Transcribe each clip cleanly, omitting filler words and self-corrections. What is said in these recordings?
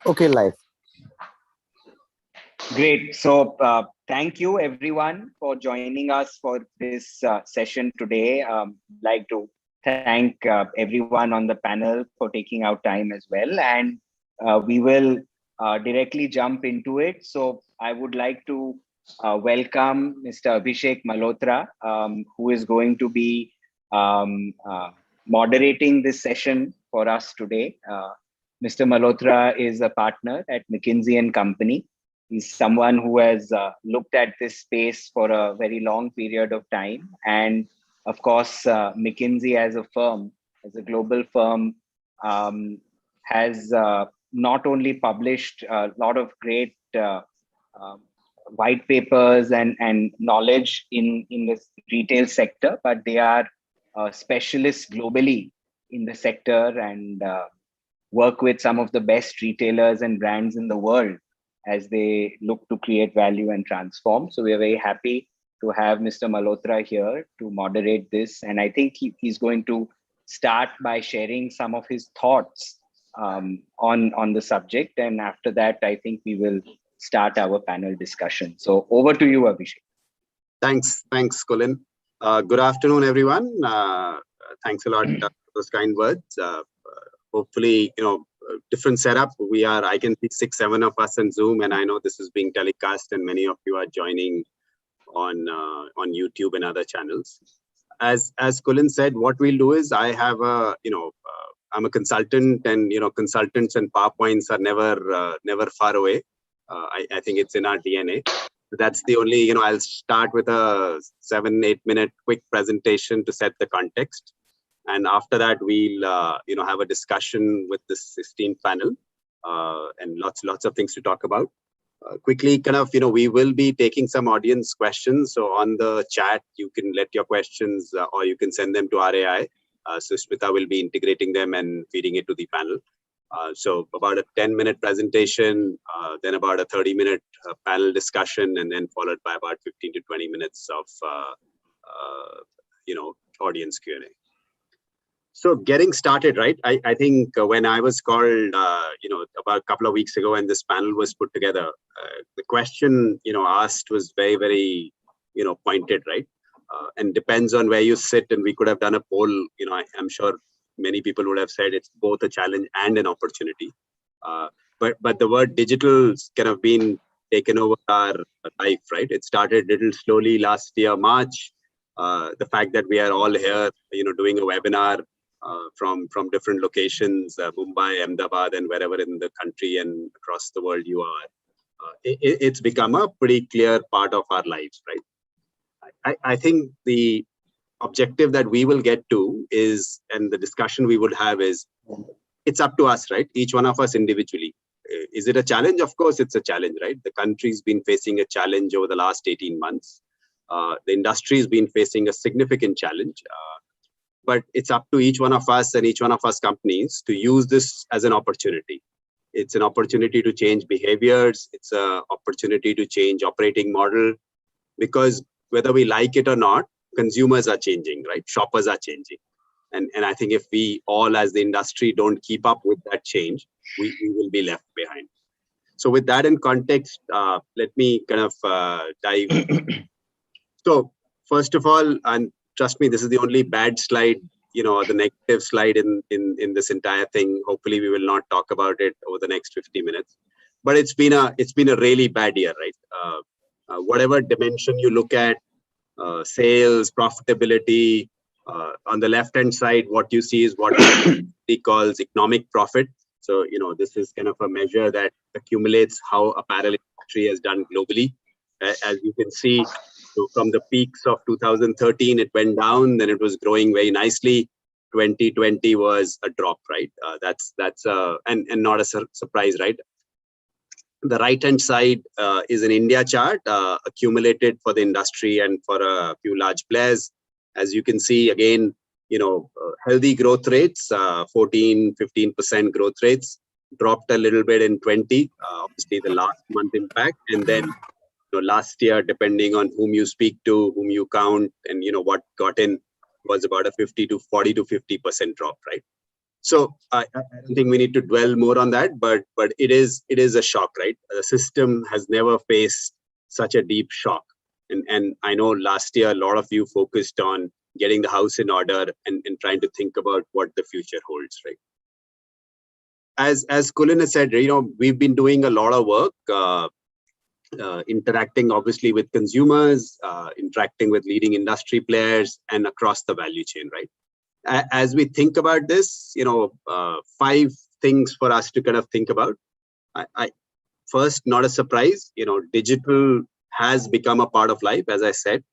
Okay, live. Great. So, thank you everyone for joining us for this session today. Like to thank everyone on the panel for taking out time as well. And we will directly jump into it. So, I would like to welcome Mr. Abhishek Malhotra, who is going to be moderating this session for us today. Mr. Malhotra is a partner at McKinsey and Company. He's someone who has looked at this space for a very long period of time. And of course, McKinsey as a firm, as a global firm, has not only published a lot of great uh, white papers and knowledge in this retail sector, but they are specialists globally in the sector and work with some of the best retailers and brands in the world as they look to create value and transform. So we are very happy to have Mr. Malhotra here to moderate this. And I think he's going to start by sharing some of his thoughts on the subject. And after that, I think we will start our panel discussion. So over to you, Abhishek. Thanks, Kulin. Good afternoon, everyone. Thanks a lot for those kind words. Hopefully, different setup. I can see 6-7 of us on Zoom, and I know this is being telecast, and many of you are joining on YouTube and other channels. As Kulin said, what we'll do is I'm a consultant, and consultants and PowerPoints are never far away. I think it's in our DNA. That's the only, I'll start with a 7-8 minute quick presentation to set the context. And after that, we'll, have a discussion with this esteemed panel and lots of things to talk about. Quickly, we will be taking some audience questions. So on the chat, you can let your questions or you can send them to RAI. So Smita will be integrating them and feeding it to the panel. So about a 10-minute presentation, then about a 30-minute panel discussion, and then followed by about 15 to 20 minutes of, audience Q&A. So getting started, right? I think when I was called, about a couple of weeks ago and this panel was put together, the question, asked was very, very, pointed, right? And depends on where you sit, and we could have done a poll. I'm sure many people would have said it's both a challenge and an opportunity. But the word digital kind of been taken over our life, right? It started a little slowly last year, March. The fact that we are all here, doing a webinar from different locations, Mumbai, Ahmedabad, and wherever in the country and across the world you are, it's become a pretty clear part of our lives, right? I think the objective that we will get to is, and the discussion we would have is, it's up to us, right? Each one of us individually. Is it a challenge? Of course, it's a challenge, right? The country's been facing a challenge over the last 18 months. The industry's been facing a significant challenge. But it's up to each one of us and each one of us companies to use this as an opportunity. It's an opportunity to change behaviors. It's an opportunity to change operating model, because whether we like it or not, consumers are changing, right? Shoppers are changing. And I think if we all as the industry don't keep up with that change, we will be left behind. So with that in context, let me kind of dive. So first of all, and trust me, this is the only bad slide, the negative slide in this entire thing. Hopefully we will not talk about it over the next 50 minutes. But it's been a really bad year, right? Whatever dimension you look at, sales, profitability, on the left-hand side, what you see is what he calls economic profit. So, this is kind of a measure that accumulates how apparel industry has done globally. As you can see, so from the peaks of 2013, it went down, then it was growing very nicely. 2020 was a drop, right? That's and not a surprise, right? The right-hand side is an India chart accumulated for the industry and for a few large players. As you can see, again, healthy growth rates, 14-15% growth rates, dropped a little bit in 20, obviously the last month impact. And then last year, depending on whom you speak to, whom you count, and what got in, was about a 40 to 50% drop, right? So I don't think we need to dwell more on that, but it is a shock, right? The system has never faced such a deep shock. And I know last year, a lot of you focused on getting the house in order and trying to think about what the future holds, right? As Kulin has said, we've been doing a lot of work, interacting obviously with consumers, interacting with leading industry players and across the value chain, right? As we think about this, 5 things for us to kind of think about. First, not a surprise, digital has become a part of life. As I said,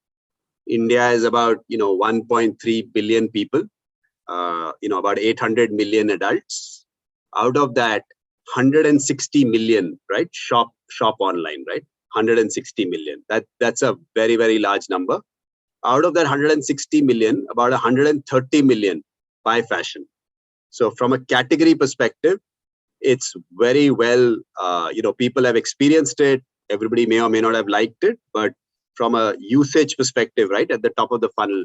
India is about 1.3 billion people, about 800 million adults. Out of that, 160 million, right, shop online, right? 160 million. That's a very, very large number. Out of that 160 million, about 130 million buy fashion. So from a category perspective, it's very well, people have experienced it. Everybody may or may not have liked it, but from a usage perspective, right, at the top of the funnel,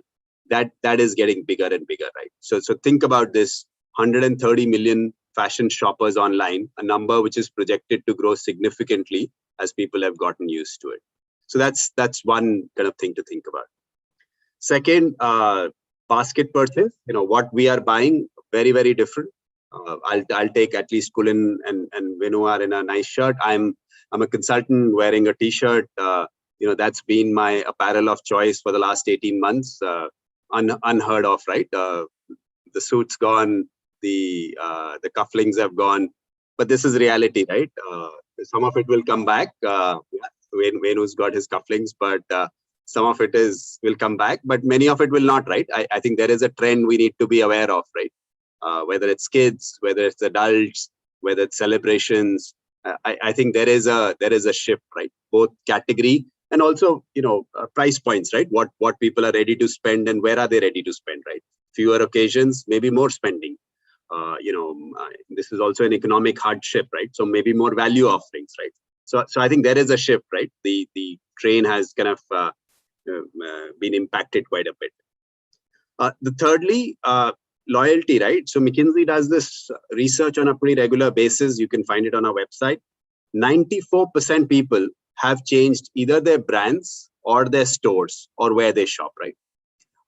that is getting bigger and bigger, right? So think about this: 130 million fashion shoppers online, a number which is projected to grow significantly as people have gotten used to it. So that's one kind of thing to think about. Second, basket purchase. What we are buying, very, very different. I'll take at least Kulin and Venu are in a nice shirt. I'm a consultant wearing a t-shirt. That's been my apparel of choice for the last 18 months. Unheard of, right? The suit's gone, the cufflinks have gone, but this is reality, right? Some of it will come back. Venu's got his cufflinks, but some of it will come back, but many of it will not, right? I think there is a trend we need to be aware of, right? Whether it's kids, whether it's adults, whether it's celebrations, I think there is a shift, right? Both category and also price points, right? What people are ready to spend and where are they ready to spend, right? Fewer occasions, maybe more spending. This is also an economic hardship, right? So maybe more value offerings, right? So I think there is a shift, right? The train has kind of been impacted quite a bit. The thirdly, loyalty, right? So McKinsey does this research on a pretty regular basis. You can find it on our website. 94% people have changed either their brands or their stores or where they shop, right?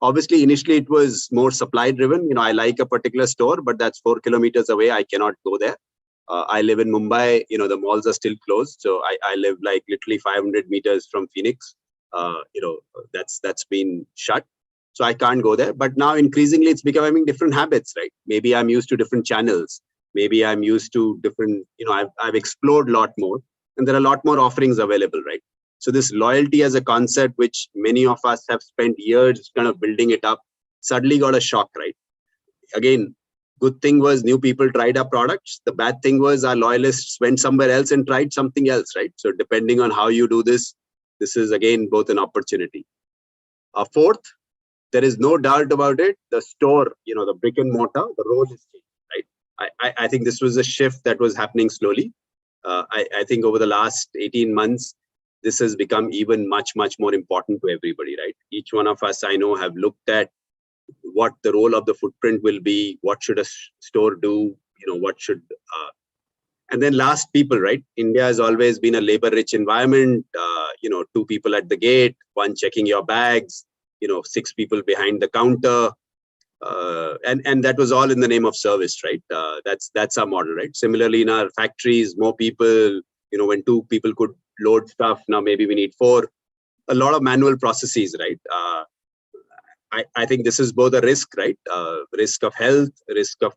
Obviously, initially it was more supply driven. I like a particular store, but that's 4 kilometers away. I cannot go there. I live in Mumbai. The malls are still closed. So I live like literally 500 meters from Phoenix. That's been shut. So I can't go there. But now increasingly it's becoming different habits, right? Maybe I'm used to different channels. Maybe I'm used to different, I've explored a lot more and there are a lot more offerings available, right? So this loyalty as a concept, which many of us have spent years kind of building it up, suddenly got a shock, right? Again, good thing was new people tried our products. The bad thing was our loyalists went somewhere else and tried something else, right? So depending on how you do this is again both an opportunity. Fourth, there is no doubt about it. The store, the brick and mortar, the role is changing, right? I think this was a shift that was happening slowly. I think over the last 18 months, this has become even much, much more important to everybody, right? Each one of us, I know, have looked at what the role of the footprint will be. What should a store do? And then last, people, right? India has always been a labor-rich environment. 2 people at the gate, 1 checking your bags, 6 people behind the counter. And that was all in the name of service, right? That's our model, right? Similarly, in our factories, more people, when 2 people could load stuff, now maybe we need 4. A lot of manual processes, right? I think this is both a risk, right? Risk of health, risk of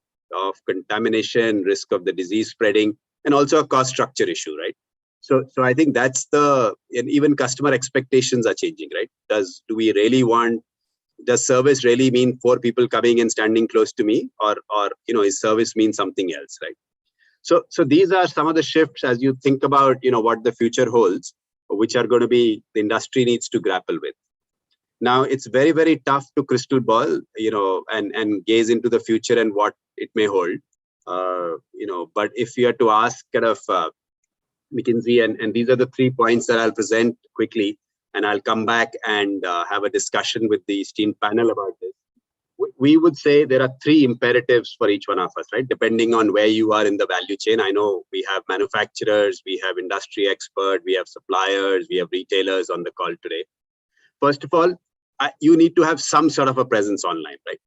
contamination, risk of the disease spreading, and also a cost structure issue, right? So I think that's and even customer expectations are changing, right? Does service really mean 4 people coming and standing close to me, or is service mean something else, right? So these are some of the shifts as you think about what the future holds, which are going to be the industry needs to grapple with. Now it's very, very tough to crystal ball, and gaze into the future and what it may hold. But if you had to ask kind of McKinsey, and these are the 3 points that I'll present quickly, and I'll come back and have a discussion with the esteemed panel about this. we would say there are three imperatives for each one of us, right? Depending on where you are in the value chain. I know we have manufacturers, we have industry experts, we have suppliers, we have retailers on the call today. First of all, you need to have some sort of a presence online, right?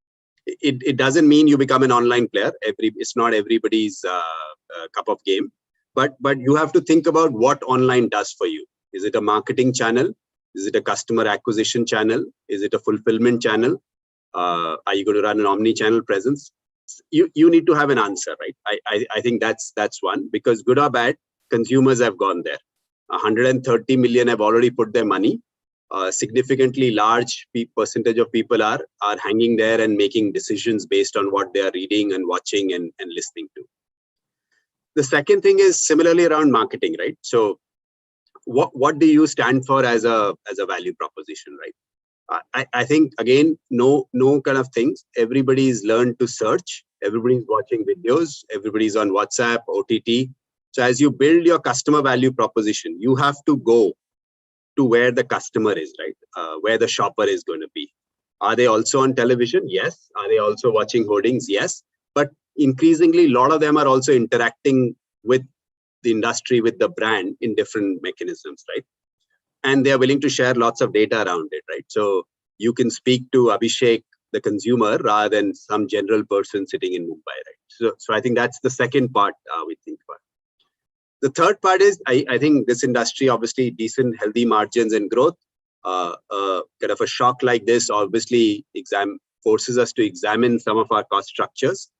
It doesn't mean you become an online player. It's not everybody's cup of game, but you have to think about what online does for you. Is it a marketing channel? Is it a customer acquisition channel? Is it a fulfillment channel? Are you going to run an omni-channel presence? You need to have an answer, right? I think that's one, because good or bad, consumers have gone there. 130 million have already put their money. Significantly large percentage of people are hanging there and making decisions based on what they are reading and watching and listening to. The second thing is similarly around marketing, right? So what do you stand for as a value proposition, right? I think, again, no kind of things. Everybody's learned to search. Everybody's watching videos. Everybody's on WhatsApp, OTT. So as you build your customer value proposition, you have to go to where the customer is, right? Where the shopper is going to be. Are they also on television? Yes. Are they also watching hoardings? Yes. But increasingly, a lot of them are also interacting with the industry, with the brand in different mechanisms, right? And they're willing to share lots of data around it, right? So you can speak to Abhishek, the consumer, rather than some general person sitting in Mumbai, right? So I think that's the second part we think about. The third part is, I think this industry, obviously decent, healthy margins and growth. Kind of a shock like this obviously forces us to examine some of our cost structures.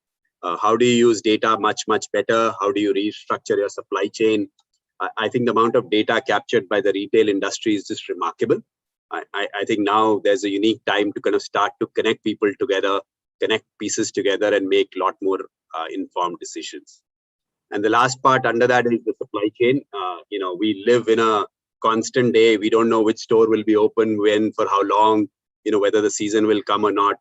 How do you use data much better? How do you restructure your supply chain? I think the amount of data captured by the retail industry is just remarkable. I think now there's a unique time to kind of start to connect people together, connect pieces together, and make a lot more informed decisions. And the last part under that is the supply chain. We live in a constant day. We don't know which store will be open, when, for how long, whether the season will come or not.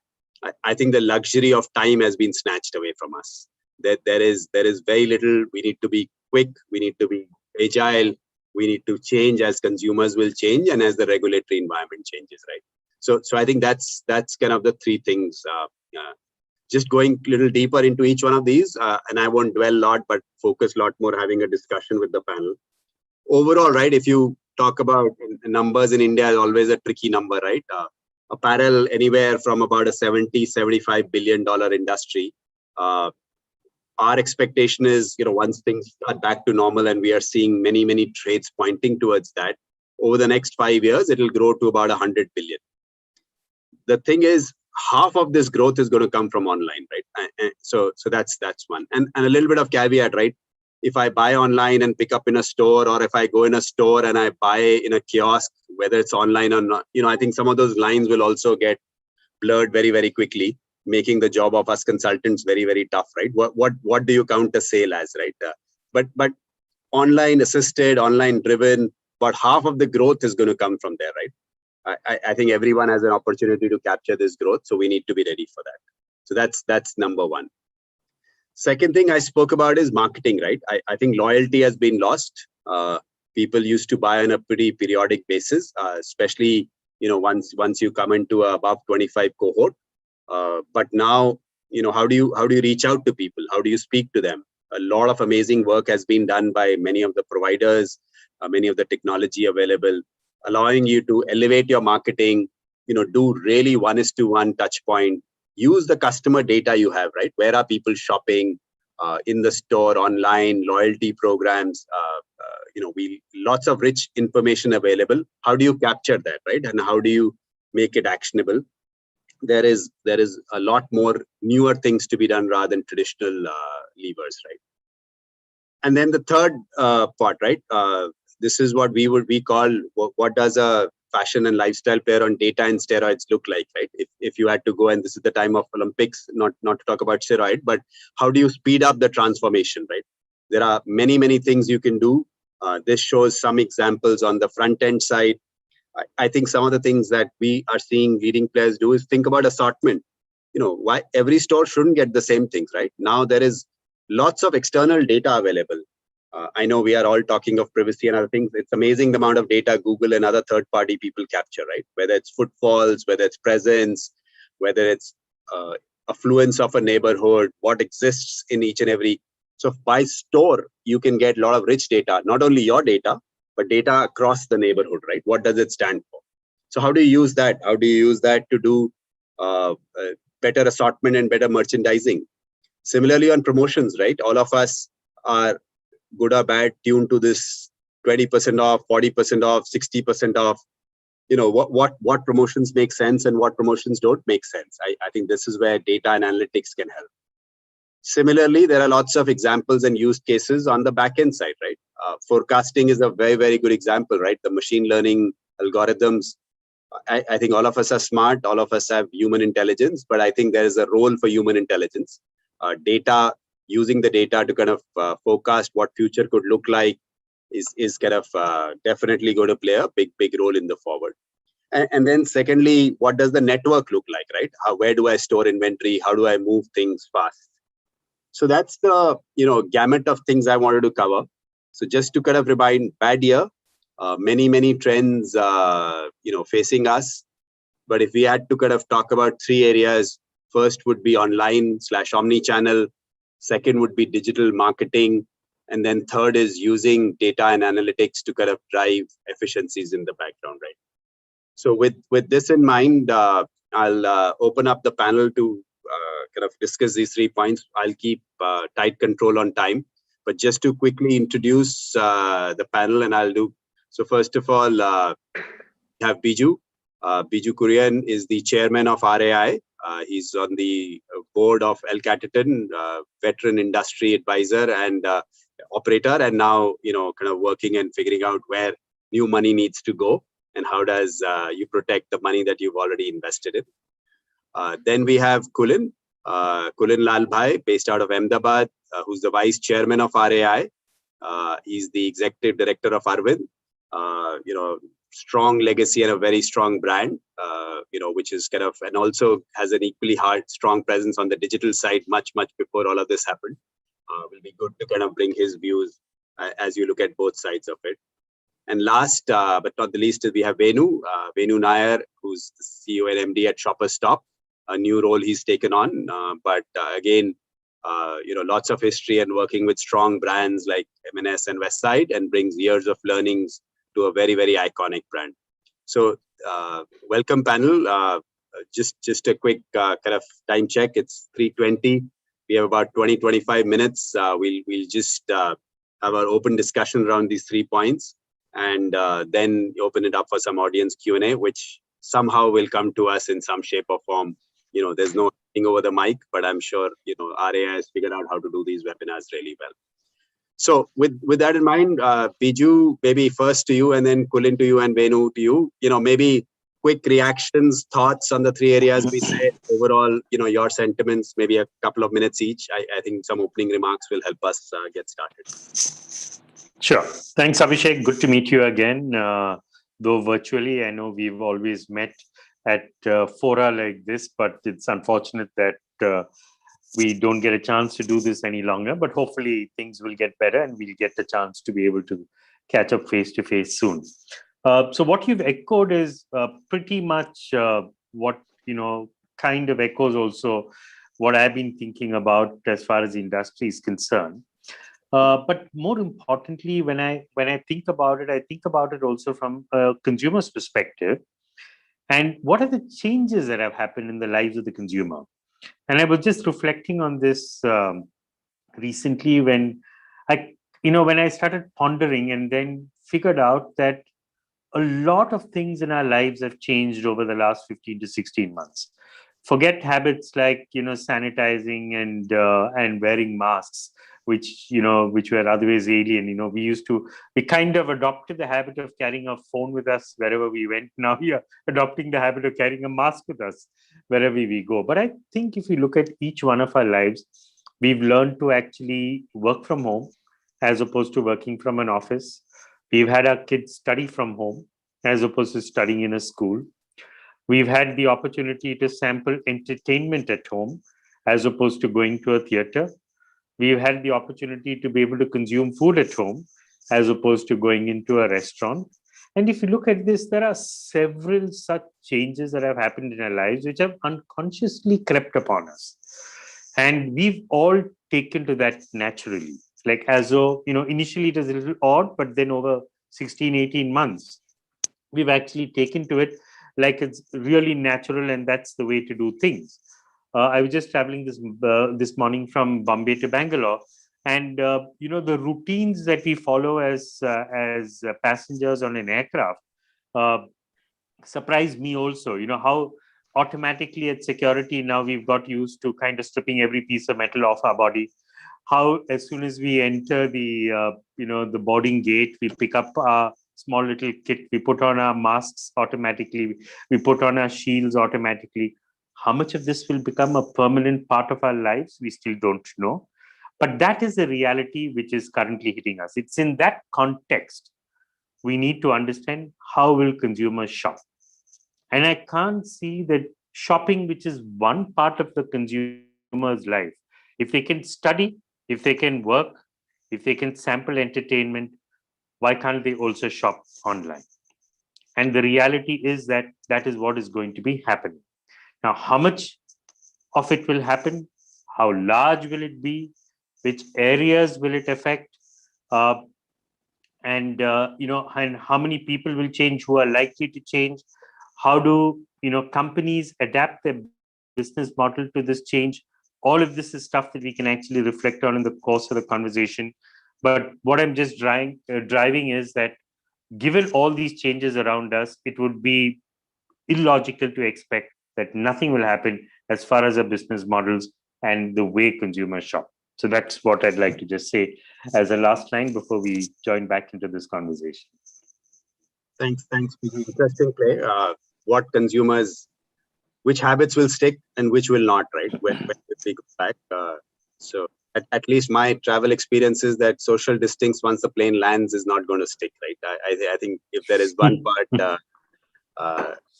I think the luxury of time has been snatched away from us. There is very little. We need to be quick. We need to be agile. We need to change as consumers will change and as the regulatory environment changes, right? So I think that's kind of the three things. Just going a little deeper into each one of these, and I won't dwell a lot, but focus a lot more having a discussion with the panel. Overall, right, if you talk about numbers in India, is always a tricky number, right? Apparel, anywhere from about a $70-75 billion industry. Our expectation is, once things start back to normal, and we are seeing many trades pointing towards that, over the next 5 years, it will grow to about 100 billion. The thing is, half of this growth is going to come from online, right? So that's one. And a little bit of caveat, right? If I buy online and pick up in a store, or if I go in a store and I buy in a kiosk, whether it's online or not, I think some of those lines will also get blurred very quickly, making the job of us consultants very tough, right? What do you count a sale as, right? But online assisted, online driven, about half of the growth is going to come from there, right? I think everyone has an opportunity to capture this growth, so we need to be ready for that. So that's number one. Second thing I spoke about is marketing, right? I think loyalty has been lost. People used to buy on a pretty periodic basis, especially once you come into a above 25 cohort. But now, how do you reach out to people? How do you speak to them? A lot of amazing work has been done by many of the providers, many of the technology available, allowing you to elevate your marketing, do really 1:1 touch point, use the customer data you have, right? Where are people shopping in the store, online, loyalty programs, lots of rich information available. How do you capture that, right? And how do you make it actionable? There is a lot more newer things to be done rather than traditional levers, right? And then the third part, right? This is what we call, what does a fashion and lifestyle player on data and steroids look like, right? If you had to go, and this is the time of Olympics, not to talk about steroid, but how do you speed up the transformation, right? There are many things you can do. This shows some examples on the front end side. I think some of the things that we are seeing leading players do is think about assortment. Why every store shouldn't get the same things, right? Now there is lots of external data available. I know we are all talking of privacy and other things. It's amazing the amount of data Google and other third-party people capture, right? Whether it's footfalls, whether it's presence, whether it's affluence of a neighborhood, what exists in each and every. So by store, you can get a lot of rich data, not only your data, but data across the neighborhood, right? What does it stand for? So how do you use that? How do you use that to do better assortment and better merchandising? Similarly on promotions, right? All of us are good or bad tuned to this 20% off, 40% off, 60% off. What promotions make sense and what promotions don't make sense. I think this is where data and analytics can help. Similarly, there are lots of examples and use cases on the backend side, right? Forecasting is a very, very good example, right? The machine learning algorithms. I think all of us are smart, all of us have human intelligence, but I think there is a role for human intelligence. Data, using the data to kind of forecast what future could look like is kind of definitely going to play a big role in the forward. And then secondly, what does the network look like, right? Where do I store inventory? How do I move things fast? So that's the gamut of things I wanted to cover. So just to kind of remind, bad year, many trends facing us. But if we had to kind of talk about three areas, first would be online/omni-channel, second would be digital marketing, and then third is using data and analytics to kind of drive efficiencies in the background, right? So with this in mind, I'll open up the panel to kind of discuss these 3 points. I'll keep tight control on time, but just to quickly introduce the panel, and I'll do. So first of all, we have Bijou. Bijou Kurien is the chairman of RAI. He's on the board of Catterton, veteran industry advisor and operator, and now kind of working and figuring out where new money needs to go and how does you protect the money that you've already invested in. Then we have Kulin Lalbhai, based out of Ahmedabad, who's the vice chairman of RAI. He's the executive director of Arvind. Strong legacy and a very strong brand, which is kind of, and also has an equally strong presence on the digital side much before all of this happened. Will be good to kind of bring his views as you look at both sides of it. And last but not the least, we have Venu Nair, who's the CEO and MD at Shoppers Stop, a new role he's taken on. But again, lots of history and working with strong brands like M&S and Westside, and brings years of learnings to a very, very iconic brand. So welcome panel. Just a quick kind of time check. It's 3:20. We have about 20-25 minutes. We'll just have our open discussion around these 3 points, and then open it up for some audience Q&A, which somehow will come to us in some shape or form. There's no thing over the mic, but I'm sure RAI has figured out how to do these webinars really well. So with that in mind, Bijou, maybe first to you, and then Kulin to you, and Venu to you. Maybe quick reactions, thoughts on the 3 areas we said. Overall, your sentiments, maybe a couple of minutes each. I think some opening remarks will help us get started. Sure. Thanks, Abhishek. Good to meet you again. Though virtually, I know we've always met at fora like this, but it's unfortunate that we don't get a chance to do this any longer, but hopefully things will get better and we'll get the chance to be able to catch up face to face soon. So what you've echoed is pretty much what, kind of echoes also what I've been thinking about as far as the industry is concerned. But more importantly, when I think about it also from a consumer's perspective. And what are the changes that have happened in the lives of the consumer? And I was just reflecting on this recently when I started pondering and then figured out that a lot of things in our lives have changed over the last 15 to 16 months. Forget habits like, sanitizing and wearing masks, which were otherwise alien. We kind of adopted the habit of carrying a phone with us wherever we went. Now we are adopting the habit of carrying a mask with us wherever we go. But I think if you look at each one of our lives, we've learned to actually work from home as opposed to working from an office. We've had our kids study from home as opposed to studying in a school. We've had the opportunity to sample entertainment at home as opposed to going to a theater. We've had the opportunity to be able to consume food at home as opposed to going into a restaurant. And if you look at this, there are several such changes that have happened in our lives which have unconsciously crept upon us. And we've all taken to that naturally. Like as though, initially it was a little odd, but then over 16, 18 months, we've actually taken to it like it's really natural and that's the way to do things. I was just traveling this morning from Bombay to Bangalore, and the routines that we follow as passengers on an aircraft uh, surprised me also. How automatically at security now we've got used to kind of stripping every piece of metal off our body. How as soon as we enter the boarding gate, we pick up our small little kit, we put on our masks automatically, we put on our shields automatically. How much of this will become a permanent part of our lives, we still don't know. But that is the reality which is currently hitting us. It's in that context we need to understand how will consumers shop. And I can't see that shopping, which is one part of the consumer's life, if they can study, if they can work, if they can sample entertainment, why can't they also shop online? And the reality is that that is what is going to be happening. Now, how much of it will happen? How large will it be? Which areas will it affect? Uh, and how many people will change, who are likely to change? How do companies adapt their business model to this change? All of this is stuff that we can actually reflect on in the course of the conversation. But what I'm just driving is that given all these changes around us, it would be illogical to expect that nothing will happen as far as our business models and the way consumers shop. So that's what I'd like to just say as a last line before we join back into this conversation. Thanks, Bijou. Interesting play. Which habits will stick and which will not, right? When we go back. So at least my travel experience is that social distance once the plane lands is not going to stick, right? I think if there is one part,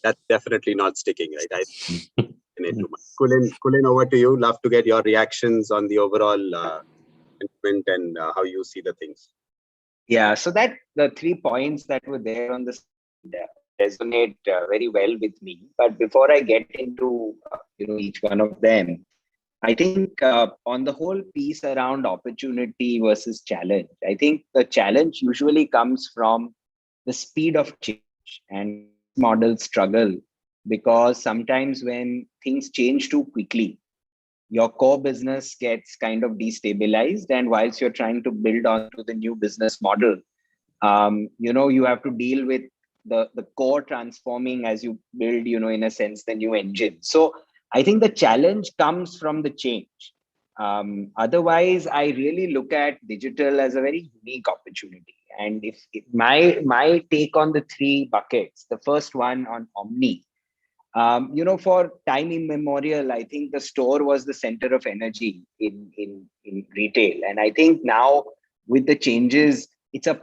that's definitely not sticking, right? Kulin, over to you. Love to get your reactions on the overall sentiment and how you see the things. Yeah, so that the 3 points that were there on the slide resonate very well with me. But before I get into each one of them, I think on the whole piece around opportunity versus challenge, I think the challenge usually comes from the speed of change, and models struggle because sometimes when things change too quickly, your core business gets kind of destabilized, and whilst you're trying to build onto the new business model, you have to deal with the core transforming as you build, in a sense, the new engine. So I think the challenge comes from the change. Otherwise, I really look at digital as a very unique opportunity. And if my take on the 3 buckets, the first one on Omni, for time immemorial, I think the store was the center of energy in retail. And I think now with the changes, it's a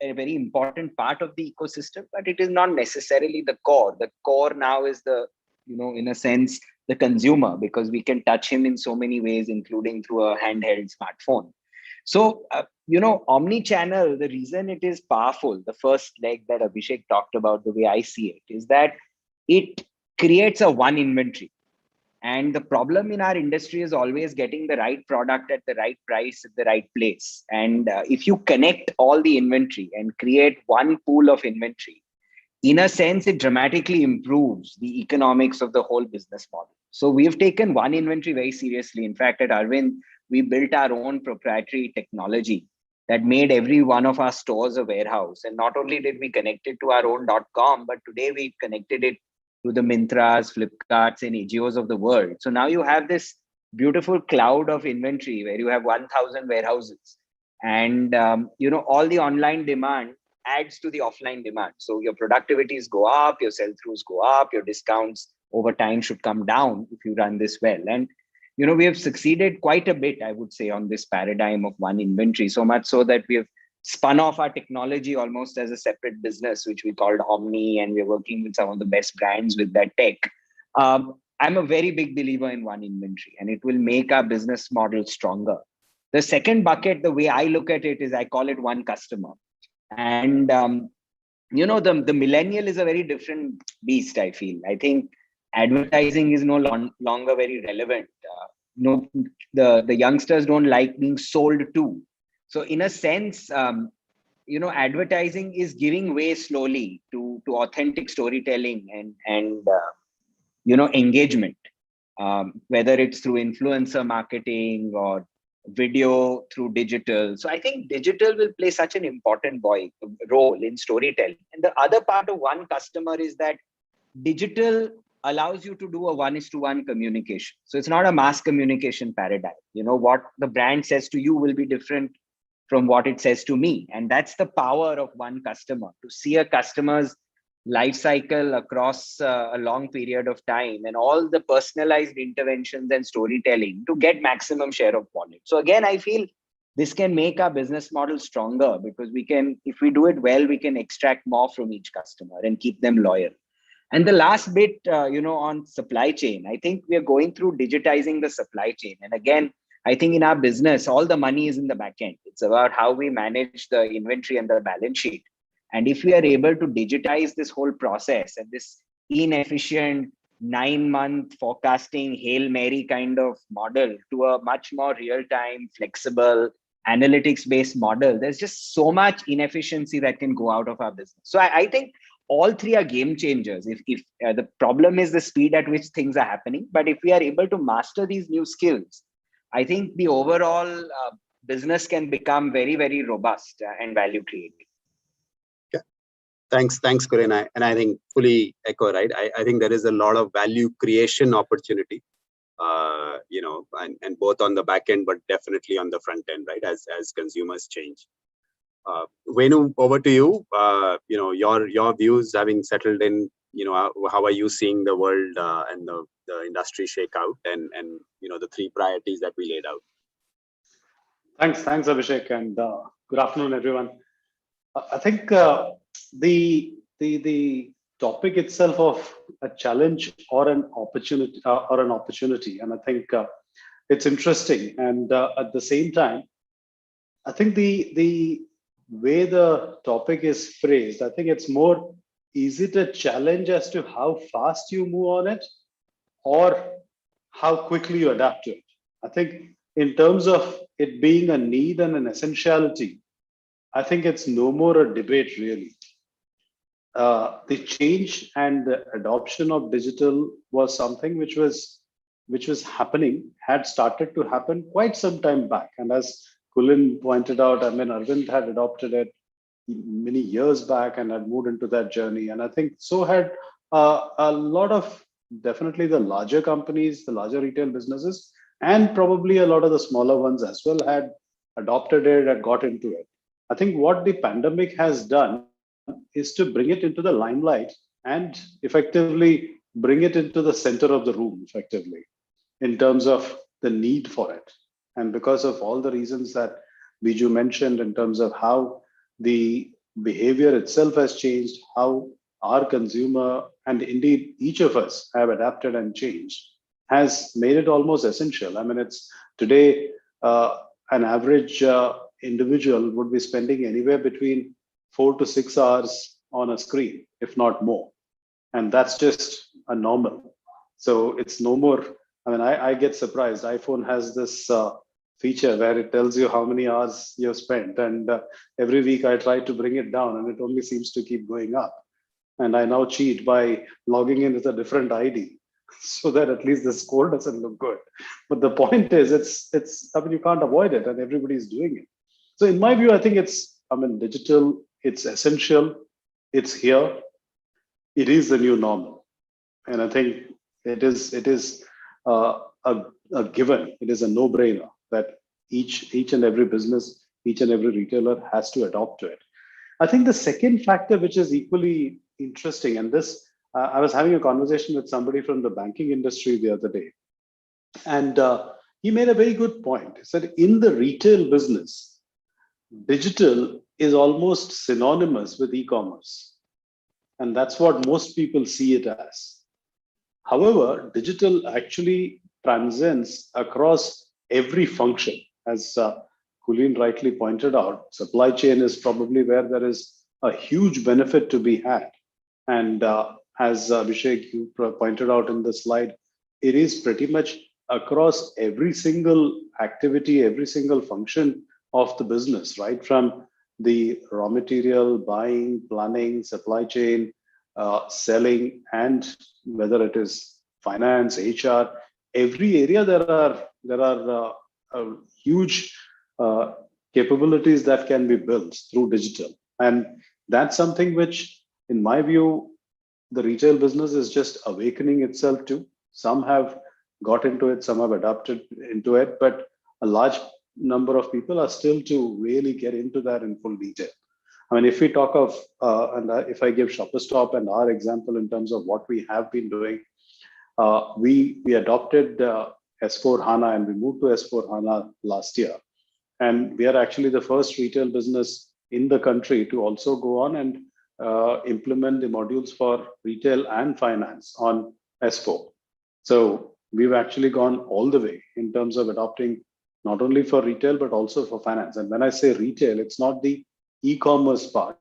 very important part of the ecosystem, but it is not necessarily the core. The core now is in a sense, the consumer, because we can touch him in so many ways, including through a handheld smartphone. So, omni-channel, the reason it is powerful, the first leg that Abhishek talked about, the way I see it, is that it creates a one inventory. And the problem in our industry is always getting the right product at the right price at the right place. And if you connect all the inventory and create one pool of inventory, in a sense, it dramatically improves the economics of the whole business model. So we've taken one inventory very seriously. In fact, at Arvind, we built our own proprietary technology that made every one of our stores a warehouse. And not only did we connect it to our own .com, but today we've connected it to the Mintras, Flipkarts, and Ajios of the world. So now you have this beautiful cloud of inventory where you have 1,000 warehouses. And, all the online demand adds to the offline demand. So your productivities go up, your sell-throughs go up, your discounts over time should come down if you run this well. And, we have succeeded quite a bit, I would say, on this paradigm of one inventory, so much so that we have spun off our technology almost as a separate business, which we called Omni, and we're working with some of the best brands with that tech. I'm a very big believer in one inventory, and it will make our business model stronger. The second bucket, the way I look at it, is I call it one customer. And the millennial is a very different beast, I feel. I think advertising is no longer very relevant. The youngsters don't like being sold to. So in a sense, advertising is giving way slowly to authentic storytelling and engagement, whether it's through influencer marketing or video through digital. So I think digital will play such an important role in storytelling. And the other part of one customer is that digital allows you to do a 1:1 communication. So it's not a mass communication paradigm. What the brand says to you will be different from what it says to me. And that's the power of one customer, to see a customer's life cycle across a long period of time and all the personalized interventions and storytelling to get maximum share of wallet. So again, I feel this can make our business model stronger, because if we do it well, we can extract more from each customer and keep them loyal. And the last bit, on supply chain, I think we are going through digitizing the supply chain. And again, I think in our business, all the money is in the back end. It's about how we manage the inventory and the balance sheet. And if we are able to digitize this whole process and this inefficient 9-month forecasting Hail Mary kind of model to a much more real-time, flexible, analytics-based model, there's just so much inefficiency that can go out of our business. So I think all three are game changers. If the problem is the speed at which things are happening, but if we are able to master these new skills, I think the overall business can become very, very robust and value creating. Thanks, Kurien. I think fully echo, right? I think there is a lot of value creation opportunity, and both on the back end, but definitely on the front end, right? As consumers change. Venu, over to you. Your views, having settled in, how are you seeing the world and the industry shake out, and the three priorities that we laid out? Thanks, Abhishek, and good afternoon, everyone. I think the topic itself of a challenge or an opportunity, and I think it's interesting. And at the same time, I think the way the topic is phrased, I think it's more, is it a challenge as to how fast you move on it, or how quickly you adapt to it? I think in terms of it being a need and an essentiality, I think it's no more a debate, really. The change and the adoption of digital was something which was had started to happen quite some time back. And as Kulin pointed out, Arvind had adopted it many years back and had moved into that journey. And I think so had a lot of, definitely the larger companies, the larger retail businesses, and probably a lot of the smaller ones as well had adopted it and got into it. I think what the pandemic has done is to bring it into the limelight and effectively bring it into the center of the room, effectively, in terms of the need for it. And because of all the reasons that Bijou mentioned, in terms of how the behavior itself has changed, how our consumer and indeed each of us have adapted and changed, has made it almost essential. It's today an average individual would be spending anywhere between 4 to 6 hours on a screen, if not more. And that's just a normal. So it's no more. I get surprised. iPhone has this feature where it tells you how many hours you've spent. And every week I try to bring it down and it only seems to keep going up. And I now cheat by logging in with a different ID so that at least the score doesn't look good. But the point is, you can't avoid it and everybody's doing it. So in my view, I think digital, it's essential, it's here, it is the new normal. And I think it is a given, it is a no-brainer that each and every business, each and every retailer has to adopt to it. I think the second factor, which is equally interesting, and this, I was having a conversation with somebody from the banking industry the other day, and he made a very good point. He said, in the retail business, digital is almost synonymous with e-commerce. And that's what most people see it as. However, digital actually transcends across every function. As Kulin rightly pointed out, supply chain is probably where there is a huge benefit to be had. And as Abhishek, you pointed out in the slide, it is pretty much across every single activity, every single function of the business, right? From the raw material, buying, planning, supply chain, selling, and whether it is finance, HR, every area there are huge capabilities that can be built through digital, and that's something which, in my view, the retail business is just awakening itself to. Some have got into it, some have adapted into it, but a large number of people are still to really get into that in full detail. I mean, if we talk of, if I give Shopper Stop and our example in terms of what we have been doing, we adopted S4 HANA and we moved to S4 HANA last year. And we are actually the first retail business in the country to also go on and implement the modules for retail and finance on S4. So we've actually gone all the way in terms of adopting not only for retail, but also for finance. And when I say retail, it's not the e-commerce part.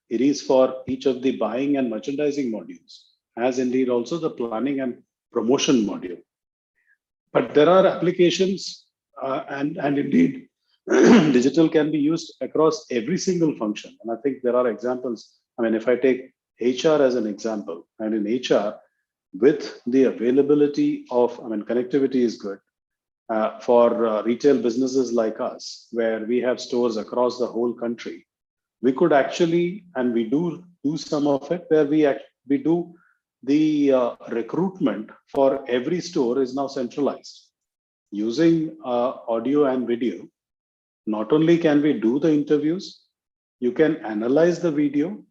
It is for each of the buying and merchandising modules, as indeed also the planning and promotion module. But there are applications and indeed digital can be used across every single function. And I think there are examples. I mean, if I take HR as an example, and in HR, with the availability of, I mean, connectivity is good for retail businesses like us, where we have stores across the whole country. We could actually, and we do some of it, where we do the recruitment for every store is now centralized using audio and video. Not only can we do the interviews, you can analyze the video,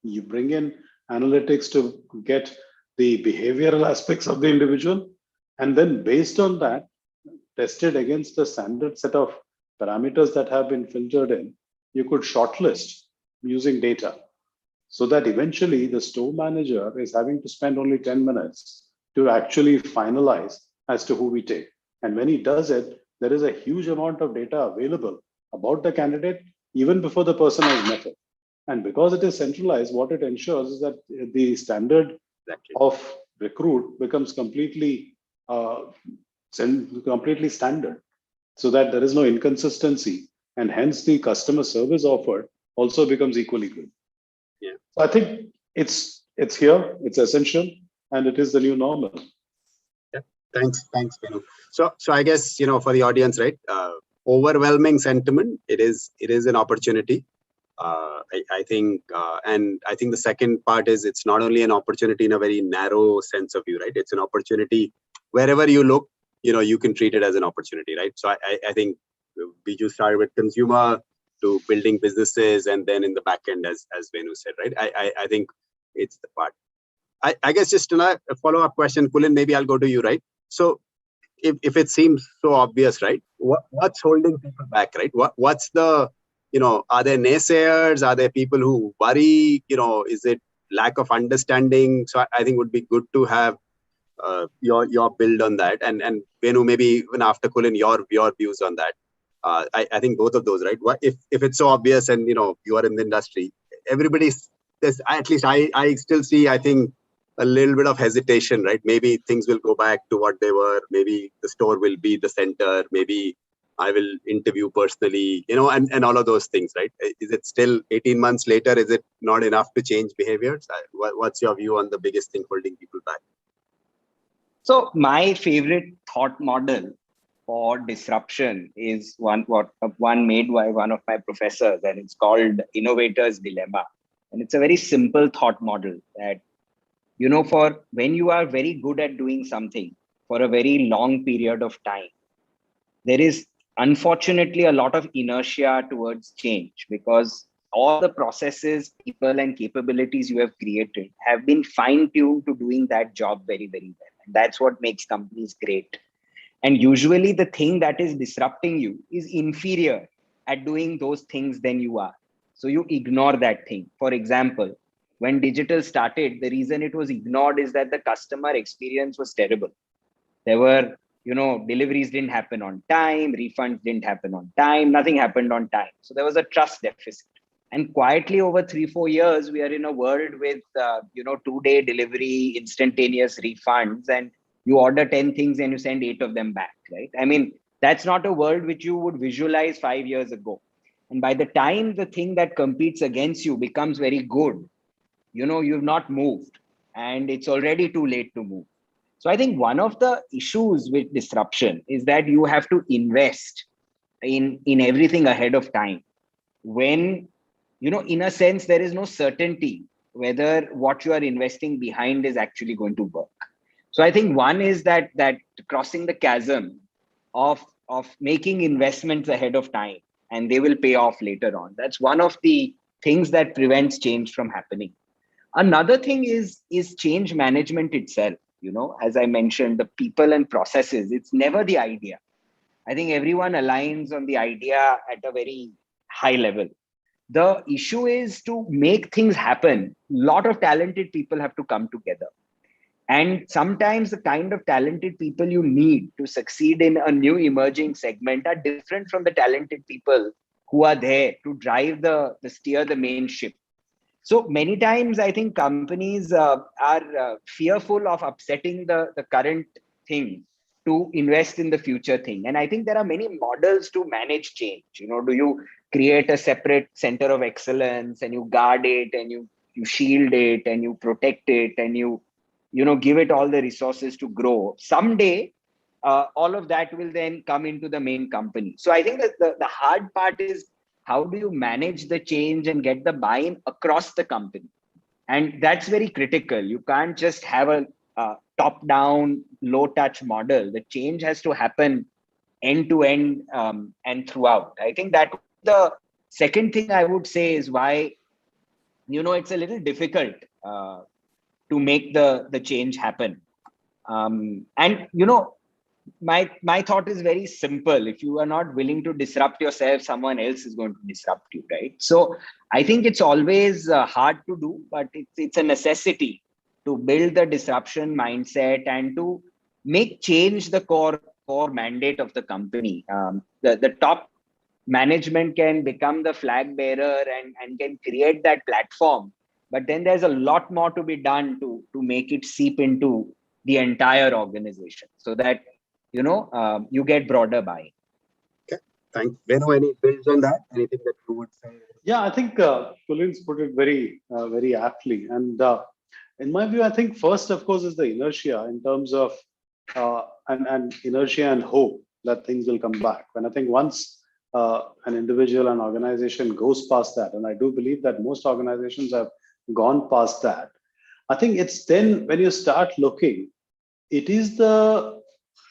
you bring in analytics to get the behavioral aspects of the individual, and then based on that, tested against the standard set of parameters that have been filtered in, you could shortlist using data, so that eventually the store manager is having to spend only 10 minutes to actually finalize as to who we take. And when he does it, there is a huge amount of data available about the candidate even before the person has met it. And because it is centralized, what it ensures is that the standard of recruit becomes completely standard, so that there is no inconsistency, and hence the customer service offered also becomes equally good. Yeah. So I think it's here, it's essential, and it is the new normal. Yeah. Thanks, Venu. So I guess, for the audience, right? Overwhelming sentiment. It is an opportunity. I think, and I think the second part is it's not only an opportunity in a very narrow sense of view, right? It's an opportunity wherever you look, you can treat it as an opportunity, right? So I think Bijou started with consumer to building businesses, and then in the back end, as Venu said, right? I think it's the part. I guess just a follow-up question, Kulin, maybe I'll go to you, right? So if it seems so obvious, right? What's holding people back, right? What's the, are there naysayers? Are there people who worry? Is it lack of understanding? So I think it would be good to have your build on that, and Venu, maybe even after Kulin, your views on that. I think both of those, right? If it's so obvious, and you are in the industry, everybody's, at least I still see, I think, a little bit of hesitation, right? Maybe things will go back to what they were. Maybe the store will be the center. Maybe I will interview personally, and all of those things, right? Is it still 18 months later? Is it not enough to change behaviors? What's your view on the biggest thing holding people back? So my favorite thought model for disruption is one made by one of my professors, and it's called Innovator's Dilemma. And it's a very simple thought model that, for when you are very good at doing something for a very long period of time, there is unfortunately a lot of inertia towards change, because all the processes, people, and capabilities you have created have been fine-tuned to doing that job very, very well. And that's what makes companies great. And usually the thing that is disrupting you is inferior at doing those things than you are. So you ignore that thing. For example, when digital started, the reason it was ignored is that the customer experience was terrible. There were, deliveries didn't happen on time, refunds didn't happen on time, nothing happened on time. So there was a trust deficit. And quietly over 3-4 years, we are in a world with 2-day delivery, instantaneous refunds, and you order 10 things and you send 8 of them back, right? I mean, that's not a world which you would visualize 5 years ago. And by the time the thing that competes against you becomes very good, you've not moved, and it's already too late to move. So I think one of the issues with disruption is that you have to invest in everything ahead of time, when in a sense there is no certainty whether what you are investing behind is actually going to work. So I think one is that crossing the chasm of making investments ahead of time, and they will pay off later on. That's one of the things that prevents change from happening. Another thing is change management itself. As I mentioned, the people and processes, it's never the idea. I think everyone aligns on the idea at a very high level. The issue is to make things happen. A lot of talented people have to come together. And sometimes the kind of talented people you need to succeed in a new emerging segment are different from the talented people who are there to drive the steer the main ship. So many times I think companies are fearful of upsetting the current thing to invest in the future thing. And I think there are many models to manage change. Do you create a separate center of excellence and you guard it and you shield it and you protect it and you give it all the resources to grow? Someday, all of that will then come into the main company. So I think that the hard part is, how do you manage the change and get the buy-in across the company? And that's very critical. You can't just have a top-down, low-touch model. The change has to happen end-to-end and throughout. I think that the second thing I would say is why, it's a little difficult to make the change happen. And my thought is very simple. If you are not willing to disrupt yourself, someone else is going to disrupt you, right? So I think it's always hard to do, but it's a necessity to build the disruption mindset and to make change the core mandate of the company. The top management can become the flag bearer and can create that platform, but then there's a lot more to be done to make it seep into the entire organization so that you get broader buy-in. Okay, thanks. Venu, any builds on that? Anything that you would say? Yeah, I think Kulin's put it very, very aptly. And in my view, I think first, of course, is the inertia in terms of and inertia and hope that things will come back. And I think once an individual and organization goes past that, and I do believe that most organizations have gone past that, I think it's then when you start looking, it is the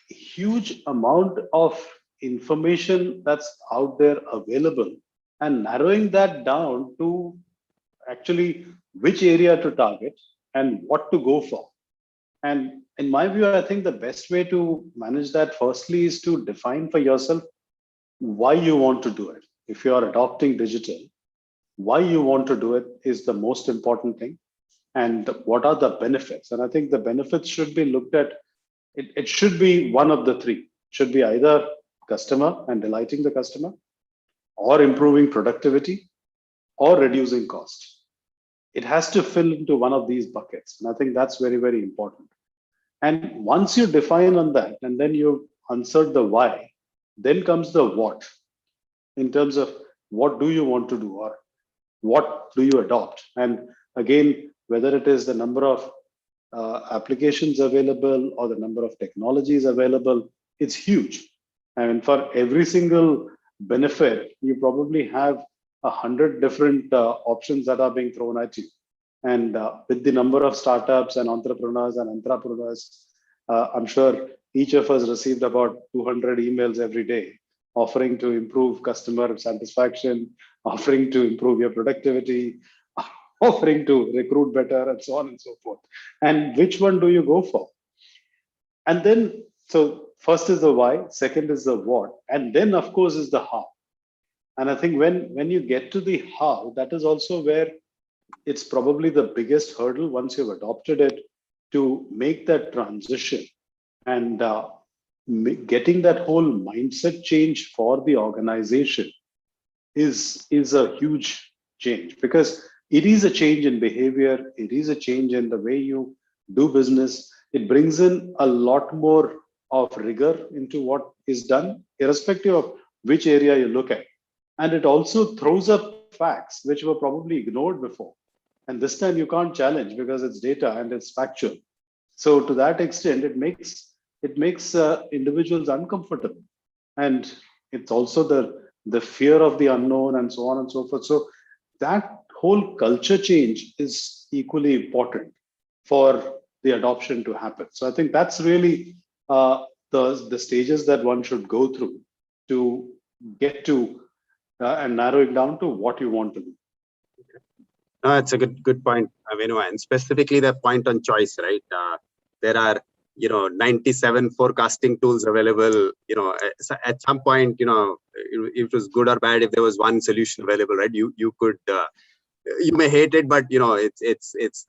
huge amount of information that's out there available and narrowing that down to actually which area to target and what to go for. And in my view, I think the best way to manage that firstly is to define for yourself why you want to do it. If you are adopting digital, why you want to do it is the most important thing. And what are the benefits? And I think the benefits should be looked at. It should be one of the three. It should be either customer and delighting the customer, or improving productivity, or reducing cost. It has to fill into one of these buckets. And I think that's very, very important. And once you define on that, and then you answer the why, then comes the what, in terms of what do you want to do or what do you adopt. And again, whether it is the number of applications available or the number of technologies available, it's huge. I mean, for every single benefit, you probably have 100 different options that are being thrown at you. And with the number of startups and entrepreneurs, I'm sure each of us received about 200 emails every day offering to improve customer satisfaction, offering to improve your productivity, offering to recruit better, and so on and so forth. And which one do you go for? And then, so first is the why, second is the what, and then of course is the how. And I think when you get to the how, that is also where it's probably the biggest hurdle once you've adopted it, to make that transition and getting that whole mindset change for the organization is a huge change, because it is a change in behavior. It is a change in the way you do business. It brings in a lot more of rigor into what is done, irrespective of which area you look at. And it also throws up facts which were probably ignored before. And this time you can't challenge because it's data and it's factual. So to that extent, it makes individuals uncomfortable, and it's also the fear of the unknown and so on and so forth. So that whole culture change is equally important for the adoption to happen. So I think that's really the stages that one should go through to get to and narrow it down to what you want to do. No, it's a good point, Venu, and specifically the point on choice, right? There are 97 forecasting tools available. At some point, if it was good or bad, if there was one solution available, right? You could you may hate it, but it's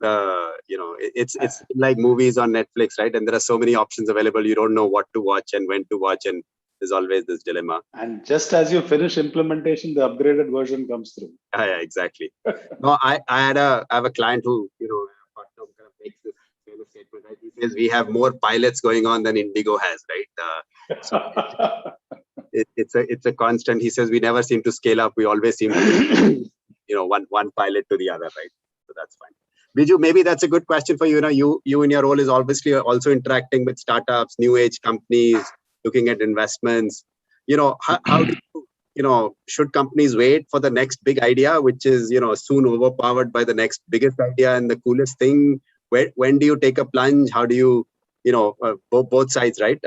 like movies on Netflix, right? And there are so many options available. You don't know what to watch and when to watch, and there's always this dilemma. And just as you finish implementation, the upgraded version comes through. Yeah, exactly. No, I have a client who kind of makes this famous statement, right? He says we have more pilots going on than Indigo has, right? So it's a constant. He says we never seem to scale up. We always seem to one pilot to the other, right? So that's fine. Bijou, maybe that's a good question for you. You in your role is obviously also interacting with startups, new age companies, looking at investments. How do should companies wait for the next big idea, which is soon overpowered by the next biggest idea and the coolest thing? When do you take a plunge? How do you both sides, right?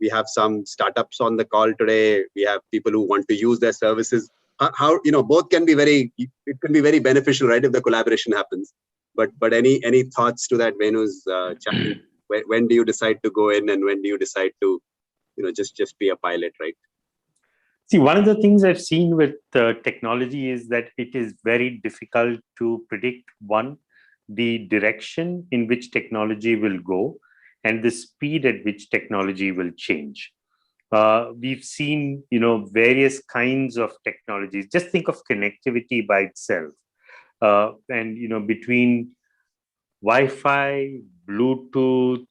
We have some startups on the call today. We have people who want to use their services. How both can be it can be very beneficial, right, if the collaboration happens. But any thoughts to that, Venu's challenge? When do you decide to go in, and when do you decide to just be a pilot, right? See, one of the things I've seen with technology is that it is very difficult to predict, one, the direction in which technology will go and the speed at which technology will change. We've seen, various kinds of technologies. Just think of connectivity by itself. And, between Wi-Fi, Bluetooth,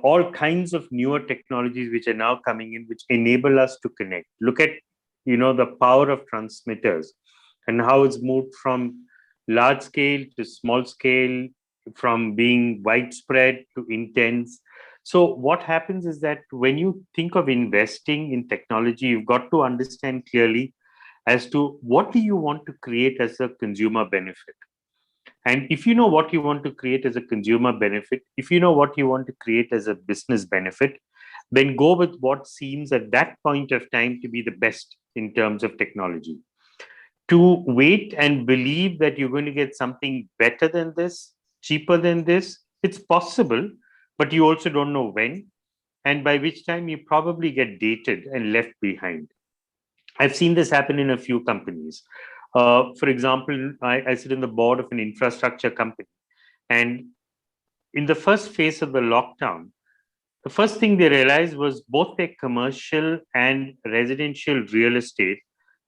all kinds of newer technologies which are now coming in, which enable us to connect. Look at, the power of transmitters and how it's moved from large scale to small scale, from being widespread to intense. So what happens is that when you think of investing in technology, you've got to understand clearly as to what do you want to create as a consumer benefit. And if you know what you want to create as a consumer benefit, if you know what you want to create as a business benefit, then go with what seems at that point of time to be the best in terms of technology. To wait and believe that you're going to get something better than this, cheaper than this, it's possible, but you also don't know when, and by which time you probably get dated and left behind. I've seen this happen in a few companies. For example, I sit in the board of an infrastructure company. And in the first phase of the lockdown, the first thing they realized was both their commercial and residential real estate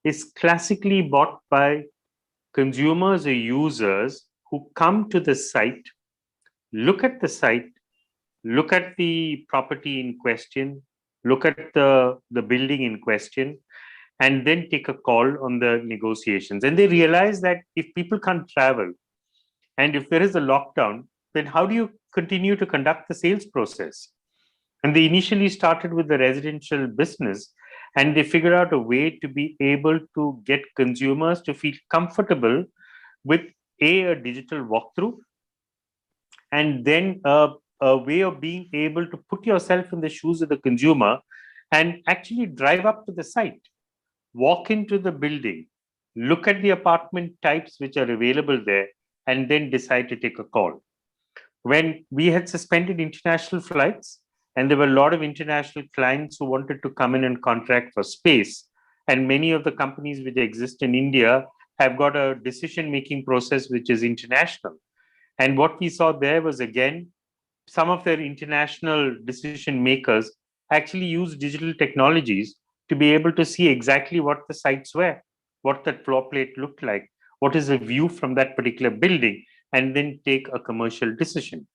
is classically bought by consumers or users who come to the site, look at the site, look at the property in question, look at the building in question, and then take a call on the negotiations. And they realize that if people can't travel, and if there is a lockdown, then how do you continue to conduct the sales process? And they initially started with the residential business, and they figured out a way to be able to get consumers to feel comfortable with a digital walkthrough, and then a way of being able to put yourself in the shoes of the consumer and actually drive up to the site, walk into the building, look at the apartment types which are available there, and then decide to take a call. When we had suspended international flights, and there were a lot of international clients who wanted to come in and contract for space, and many of the companies which exist in India have got a decision-making process which is international. And what we saw there was, again, some of their international decision makers actually use digital technologies to be able to see exactly what the sites were. what that floor plate looked like, what is a view from that particular building, and then take a commercial decision.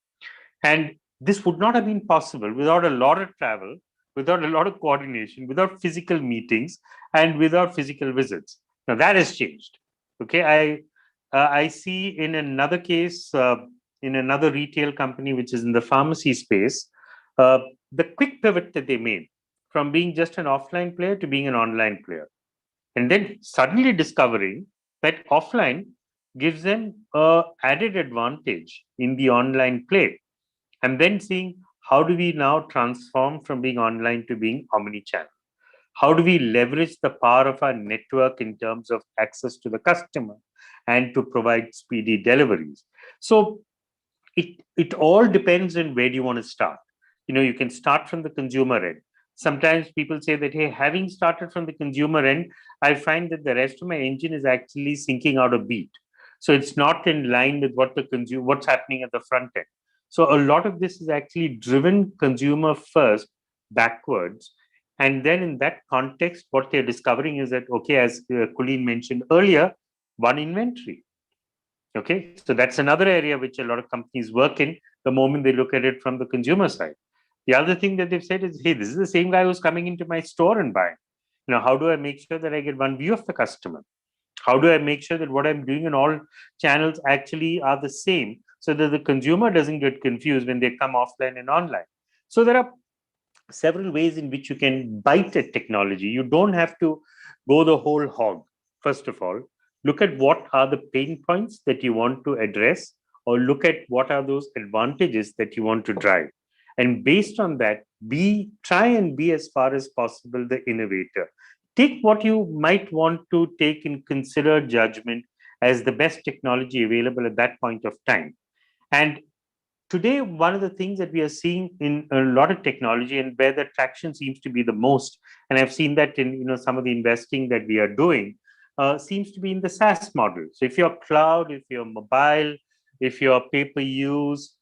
And this would not have been possible without a lot of travel, without a lot of coordination, without physical meetings, and without physical visits. Now that has changed. Okay, I see in another case, in another retail company which is in the pharmacy space, uh, the quick pivot that they made from being just an offline player to being an online player, and then suddenly discovering that offline gives them a added advantage in the online play, and then seeing how do we now transform from being online to being omni-channel. How do we leverage the power of our network in terms of access to the customer and to provide speedy deliveries? So it all depends on where do you want to start. You can start from the consumer end. Sometimes people say that, hey, having started from the consumer end, I find that the rest of my engine is actually sinking out of beat. So it's not in line with what's happening at the front end. So a lot of this is actually driven consumer first backwards. And then in that context, what they're discovering is that, okay, as Kulin mentioned earlier, one inventory. Okay, so that's another area which a lot of companies work in the moment they look at it from the consumer side. The other thing that they've said is, hey, this is the same guy who's coming into my store and buying. How do I make sure that I get one view of the customer? How do I make sure that what I'm doing in all channels actually are the same so that the consumer doesn't get confused when they come offline and online? So there are several ways in which you can bite at technology. You don't have to go the whole hog. First of all, look at what are the pain points that you want to address, or look at what are those advantages that you want to drive. And based on that, try and be as far as possible the innovator. Take what you might want to take in considered judgment as the best technology available at that point of time. And today, one of the things that we are seeing in a lot of technology and where the traction seems to be the most, and I've seen that in some of the investing that we are doing, seems to be in the SaaS model. So if you're cloud, if you're mobile, if you're pay-per-use,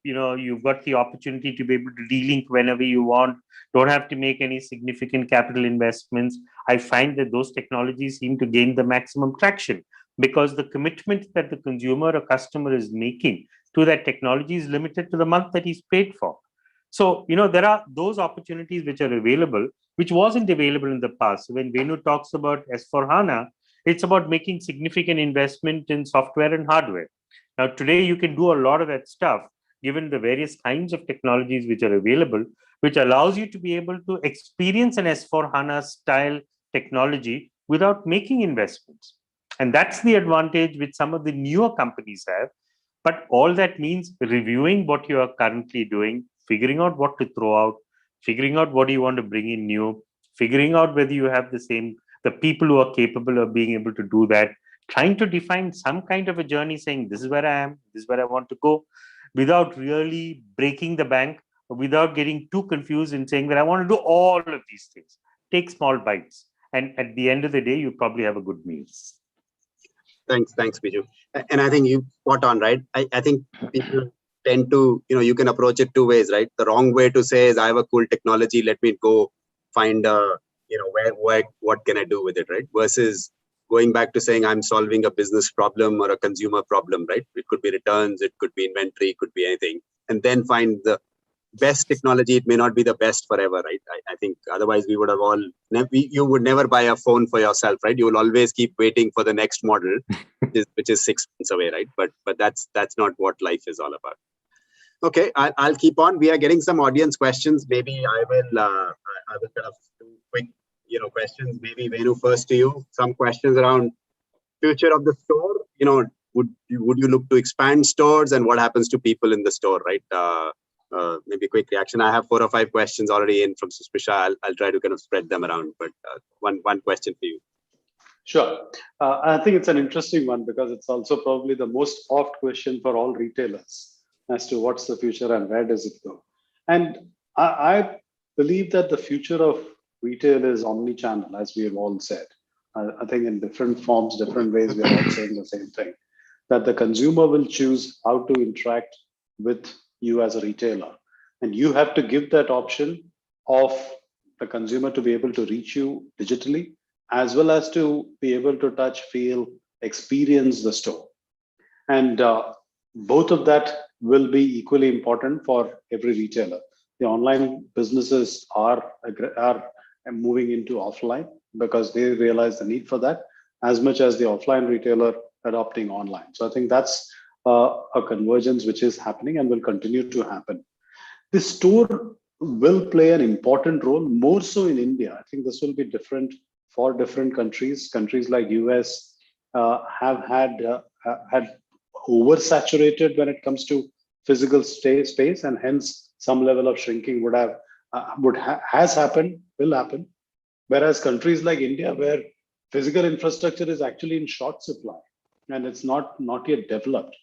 you've got the opportunity to be able to delink whenever you want, don't have to make any significant capital investments. I find that those technologies seem to gain the maximum traction because the commitment that the consumer or customer is making to that technology is limited to the month that he's paid for. So, there are those opportunities which are available, which wasn't available in the past. So when Venu talks about S4HANA, it's about making significant investment in software and hardware. Now, today you can do a lot of that stuff, given the various kinds of technologies which are available, which allows you to be able to experience an S4HANA style technology without making investments. And that's the advantage which some of the newer companies have. But all that means reviewing what you are currently doing, figuring out what to throw out, figuring out what you want to bring in new, figuring out whether you have the people who are capable of being able to do that, trying to define some kind of a journey saying, this is where I am, this is where I want to go, without really breaking the bank, without getting too confused and saying that I want to do all of these things. Take small bites. And at the end of the day, you probably have a good meal. Thanks, Bijou. And I think you spot on, right? I think people tend to, you can approach it two ways, right? The wrong way to say is, I have a cool technology, let me go find what can I do with it, right? Versus going back to saying, I'm solving a business problem or a consumer problem, right? It could be returns, it could be inventory, it could be anything. And then find the best technology. It may not be the best forever, right? I think otherwise we would have you would never buy a phone for yourself, right? You will always keep waiting for the next model, which is 6 months away, right? But that's not what life is all about. Okay, I'll keep on. We are getting some audience questions. Maybe I will kind of do quick, questions. Maybe Venu, first to you. Some questions around future of the store. Would you look to expand stores, and what happens to people in the store, right? Maybe a quick reaction. I have 4 or 5 questions already in from Susprisha. I'll try to kind of spread them around, but one question for you. Sure. I think it's an interesting one because it's also probably the most oft question for all retailers as to what's the future and where does it go. And I believe that the future of retail is omni-channel, as we have all said. I think in different forms, different ways, we are all saying the same thing, that the consumer will choose how to interact with you as a retailer. And you have to give that option of the consumer to be able to reach you digitally as well as to be able to touch, feel, experience the store. And both of that will be equally important for every retailer. The online businesses are moving into offline because they realize the need for that, as much as the offline retailer adopting online. So I think that's a convergence which is happening and will continue to happen. The store will play an important role, more so in India. I think this will be different for different countries. Countries like US have had oversaturated when it comes to physical space, and hence some level of shrinking has happened, will happen. Whereas countries like India, where physical infrastructure is actually in short supply and it's not yet developed,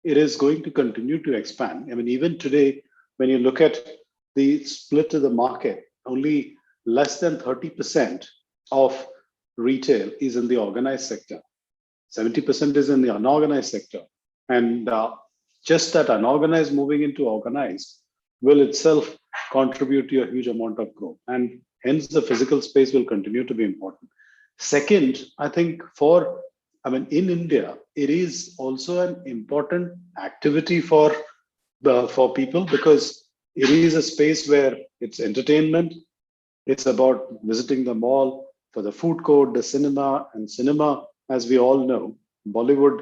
it is going to continue to expand. I mean, even today, when you look at the split of the market, only less than 30% of retail is in the organized sector. 70% is in the unorganized sector. And just that unorganized moving into organized will itself contribute to a huge amount of growth. And hence the physical space will continue to be important. Second, I think in India, it is also an important activity for people, because it is a space where it's entertainment. It's about visiting the mall, for the food court, the cinema, and cinema, as we all know, Bollywood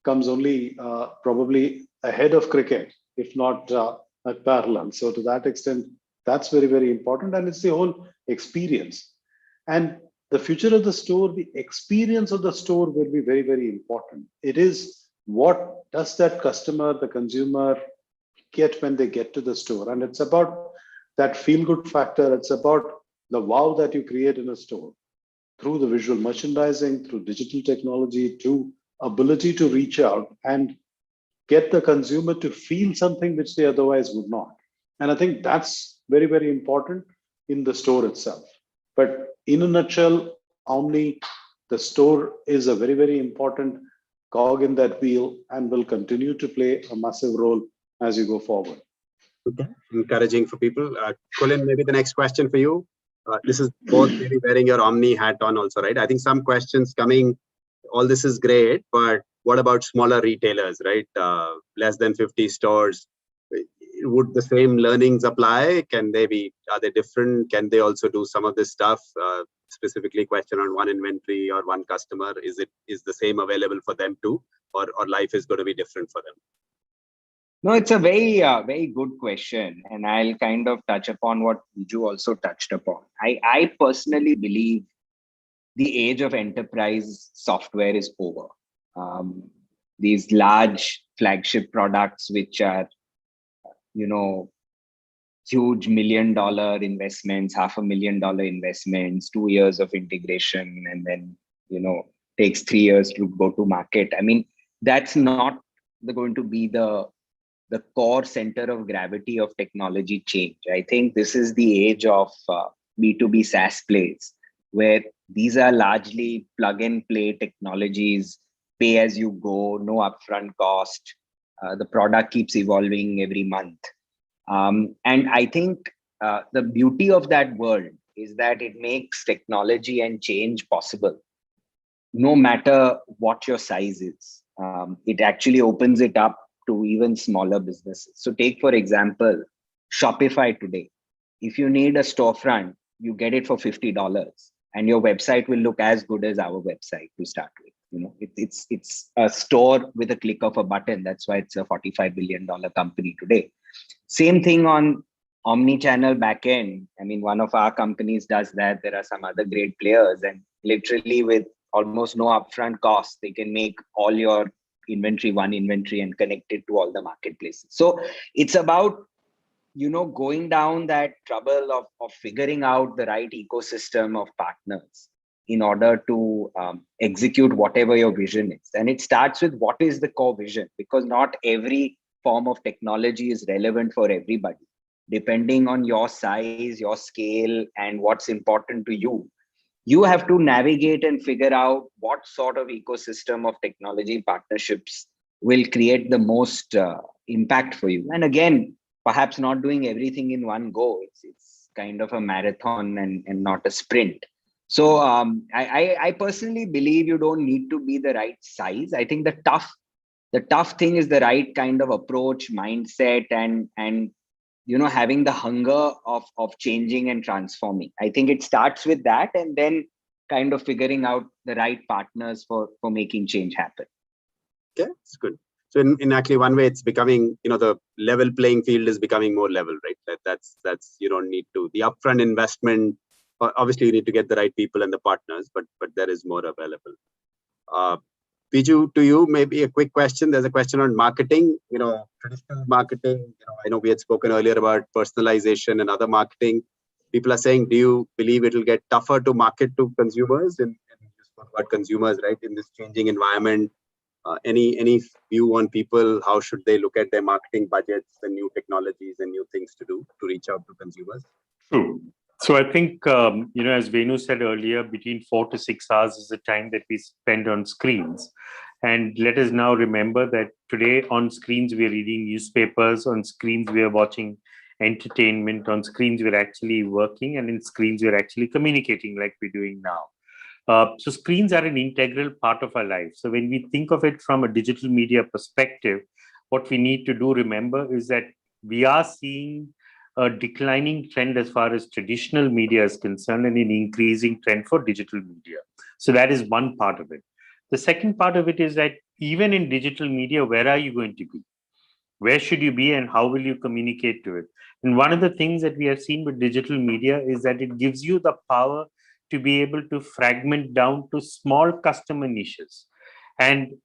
comes only probably ahead of cricket, if not at parallel. So to that extent, that's very, very important. And it's the whole experience. And the future of the store, the experience of the store will be very, very important. It is, what does that customer, the consumer, get when they get to the store? And it's about that feel-good factor. It's about the wow that you create in a store through the visual merchandising, through digital technology, to ability to reach out and get the consumer to feel something which they otherwise would not. And I think that's very, very important in the store itself. But in a nutshell, Omni, the store is a very, very important cog in that wheel and will continue to play a massive role as you go forward. Okay. Encouraging for people. Kulin, maybe the next question for you. This is both maybe wearing your Omni hat on also, right? I think some questions coming, all this is great, but what about smaller retailers, right? Less than 50 stores. Would the same learnings apply? Are they different? Can they also do some of this stuff? Specifically question on one inventory or one customer. Is the same available for them too? Or life is going to be different for them? No, it's a very, very good question. And I'll kind of touch upon what Bijou also touched upon. I personally believe the age of enterprise software is over. These large flagship products, which are, huge $1 million investments, $500,000 investments, 2 years of integration, and then, takes 3 years to go to market. I mean, that's not going to be the core center of gravity of technology change. I think this is the age of B2B SaaS plays, where these are largely plug and play technologies, pay as you go, no upfront cost. The product keeps evolving every month. And I think the beauty of that world is that it makes technology and change possible, no matter what your size is. It actually opens it up to even smaller businesses. So take, for example, Shopify today. If you need a storefront, you get it for $50 and your website will look as good as our website to start with. It's a store with a click of a button. That's why it's a $45 billion company today. Same thing on omni-channel backend. I mean, one of our companies does that. There are some other great players, and literally with almost no upfront cost, they can make all your inventory one inventory and connect it to all the marketplaces. So it's about, going down that trouble of figuring out the right ecosystem of partners in order to execute whatever your vision is. And it starts with what is the core vision, because not every form of technology is relevant for everybody. Depending on your size, your scale, and what's important to you, you have to navigate and figure out what sort of ecosystem of technology partnerships will create the most impact for you. And again, perhaps not doing everything in one go. It's kind of a marathon and not a sprint. So I personally believe you don't need to be the right size. I think the tough thing is the right kind of approach, mindset, and having the hunger of changing and transforming. I think it starts with that, and then kind of figuring out the right partners for making change happen. Okay, it's good. So in actually one way, it's becoming, the level playing field is becoming more level, right? That's you don't need to, the upfront investment, obviously you need to get the right people and the partners, but there is more available. Bijou, to you, maybe a quick question. There's a question on marketing, traditional marketing. I know we had spoken earlier about personalization and other marketing. People are saying, do you believe it will get tougher to market to consumers? And you spoke about consumers, right, in this changing environment. Any view on people? How should they look at their marketing budgets and new technologies and new things to do to reach out to consumers? True. So I think, as Venu said earlier, between 4 to 6 hours is the time that we spend on screens. And let us now remember that today on screens, we are reading newspapers, on screens, we are watching entertainment, on screens, we're actually working, and in screens, we're actually communicating like we're doing now. So screens are an integral part of our life. So when we think of it from a digital media perspective, what we need to do, remember, is that we are seeing a declining trend as far as traditional media is concerned and an increasing trend for digital media. So that is one part of it. The second part of it is that even in digital media, where are you going to be? Where should you be and how will you communicate to it? And one of the things that we have seen with digital media is that it gives you the power to be able to fragment down to small customer niches. And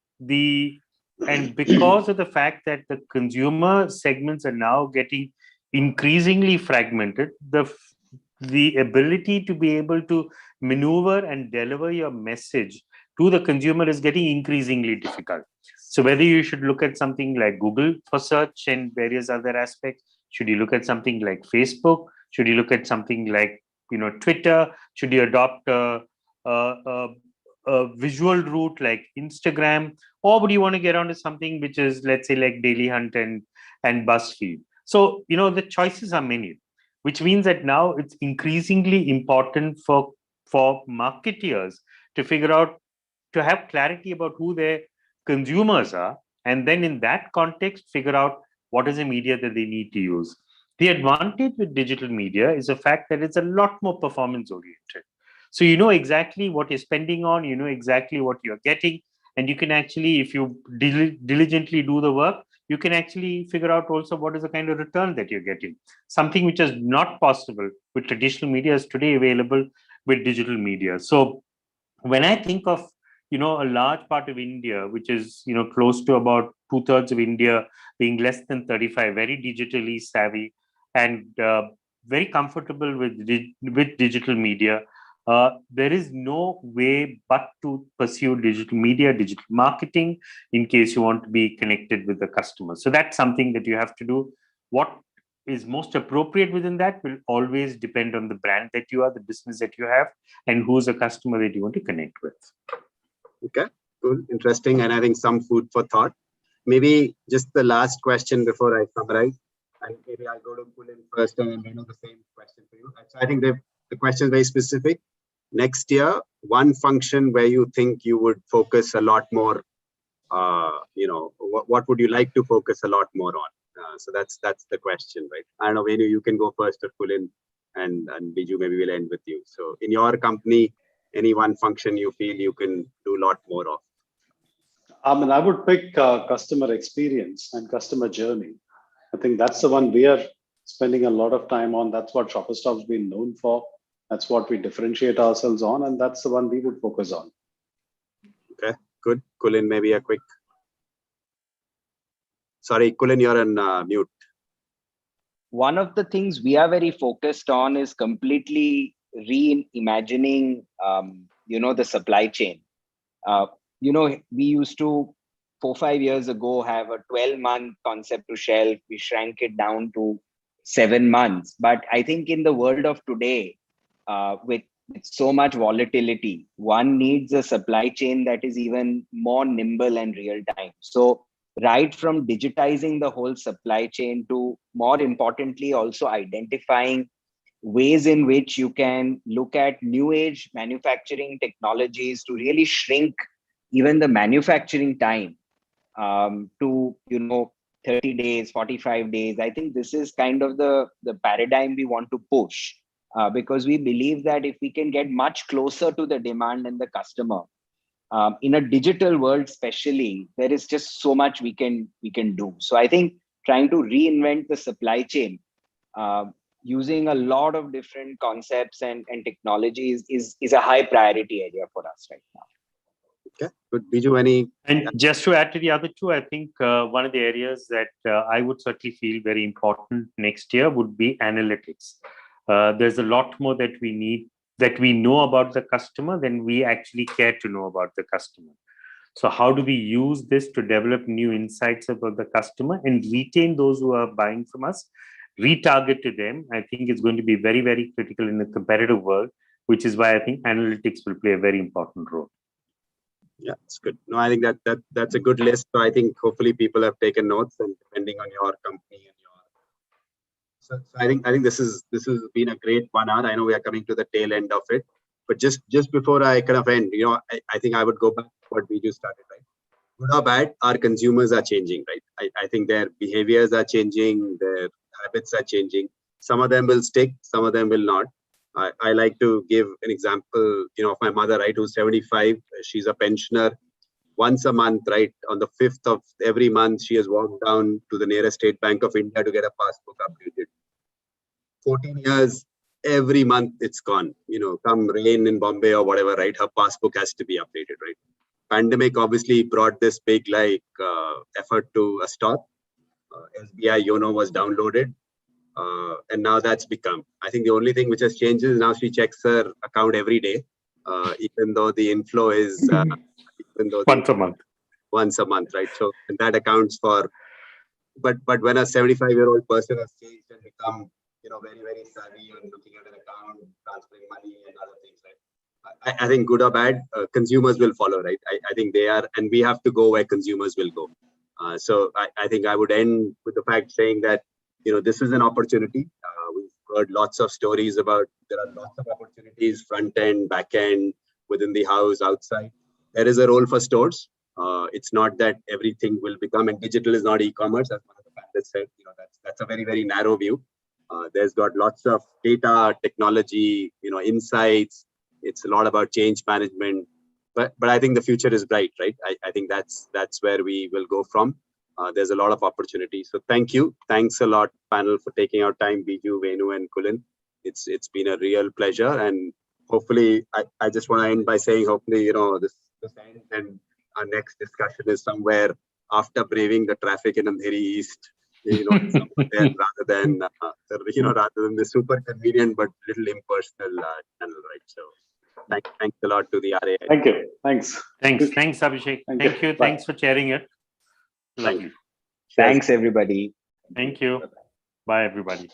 because of the fact that the consumer segments are now getting increasingly fragmented, the ability to be able to maneuver and deliver your message to the consumer is getting increasingly difficult. So whether you should look at something like Google for search and various other aspects, should you look at something like Facebook, should you look at something like Twitter, should you adopt a visual route like Instagram, or would you want to get onto something which is, let's say, like Daily Hunt and BuzzFeed? So the choices are many, which means that now it's increasingly important for marketeers to figure out, to have clarity about who their consumers are, and then in that context figure out what is the media that they need to use. The advantage with digital media is the fact that it's a lot more performance oriented. So you know exactly what you're spending on, you know exactly what you're getting, and you can actually, if you diligently do the work, you can actually figure out also what is the kind of return that you're getting. Something which is not possible with traditional media is today available with digital media. So when I think of a large part of India, which is close to about 2/3 of India being less than 35, very digitally savvy and very comfortable with digital media, there is no way but to pursue digital media, digital marketing, in case you want to be connected with the customer. So that's something that you have to do. What is most appropriate within that will always depend on the brand that you are, the business that you have, and who's a customer that you want to connect with. Okay, cool, interesting, and I think some food for thought. Maybe just the last question before I summarize, and maybe I'll go to Kulin first, and then the same question for you. So I think the question is very specific. Next year, one function where you think you would focus a lot more. What would you like to focus a lot more on? So that's the question, right? I don't know, Venu, you can go first, or Kulin, and Bijou, maybe we'll end with you. So in your company, any one function you feel you can do a lot more of? I would pick customer experience and customer journey. I think that's the one we are spending a lot of time on. That's what Shopper Stop's been known for. That's what we differentiate ourselves on, and that's the one we would focus on. Okay, good. Kulin, maybe a quick. Sorry, Kulin, you're on mute. One of the things we are very focused on is completely reimagining, the supply chain. We used to 4-5 years ago have a 12-month concept to shelf. We shrank it down to 7 months. But I think in the world of today, with so much volatility, one needs a supply chain that is even more nimble and real time. So right from digitizing the whole supply chain to, more importantly, also identifying ways in which you can look at new age manufacturing technologies to really shrink even the manufacturing time to 30 days, 45 days. I think this is kind of the paradigm we want to push, because we believe that if we can get much closer to the demand and the customer, in a digital world especially, there is just so much we can do. So I think trying to reinvent the supply chain using a lot of different concepts and technologies is a high priority area for us right now. Okay, good. Bijou, any? And just to add to the other two, I think one of the areas that I would certainly feel very important next year would be analytics. There's a lot more that we need, that we know about the customer than we actually care to know about the customer. So how do we use this to develop new insights about the customer and retain those who are buying from us, retarget to them? I think it's going to be very, very critical in a competitive world, which is why I think analytics will play a very important role. Yeah, it's good. No, I think that's a good list. So I think hopefully people have taken notes, and depending on your company and your. So I think this has been a great 1 hour. I know we are coming to the tail end of it, but just before I kind of end, I think I would go back to what we just started, right? Good or bad, our consumers are changing, right? I think their behaviors are changing, their habits are changing. Some of them will stick, some of them will not. I like to give an example, of my mother, right, who's 75. She's a pensioner. Once a month, right, on the 5th of every month, she has walked down to the nearest State Bank of India to get a passbook updated. 14 years, every month it's gone. Come rain in Bombay or whatever, right, her passbook has to be updated, right? Pandemic obviously brought this big effort to a stop. SBI YONO was downloaded. And now that's become, I think the only thing which has changed is now she checks her account every day, even though the inflow is once a month, right? So and that accounts for, but when a 75-year-old person has changed and become, very, very savvy on looking at an account, transferring money and other things, right? I think good or bad, consumers will follow, right? I think they are, and we have to go where consumers will go. So I think I would end with the fact saying that, this is an opportunity. We've heard lots of stories about, there are lots of opportunities, front end, back end, within the house, outside. There is a role for stores. It's not that everything will become, and digital is not e-commerce, as one of the panelists said. That's a very, very narrow view. There's got lots of data, technology, insights. It's a lot about change management. But I think the future is bright, right? I think that's where we will go from. There's a lot of opportunity. So thank you. Thanks a lot, panel, for taking our time, Bijou, Venu, and Kulin. It's been a real pleasure. And hopefully, I just want to end by saying, hopefully, this ends and our next discussion is somewhere after braving the traffic in Andheri East, there, rather than the super convenient but little impersonal channel, right? So thanks a lot to the RAI. Thank you. Thanks, Abhishek. Thank you. Thanks for sharing it. Lovely. Thanks, everybody. Thank you. Bye, everybody.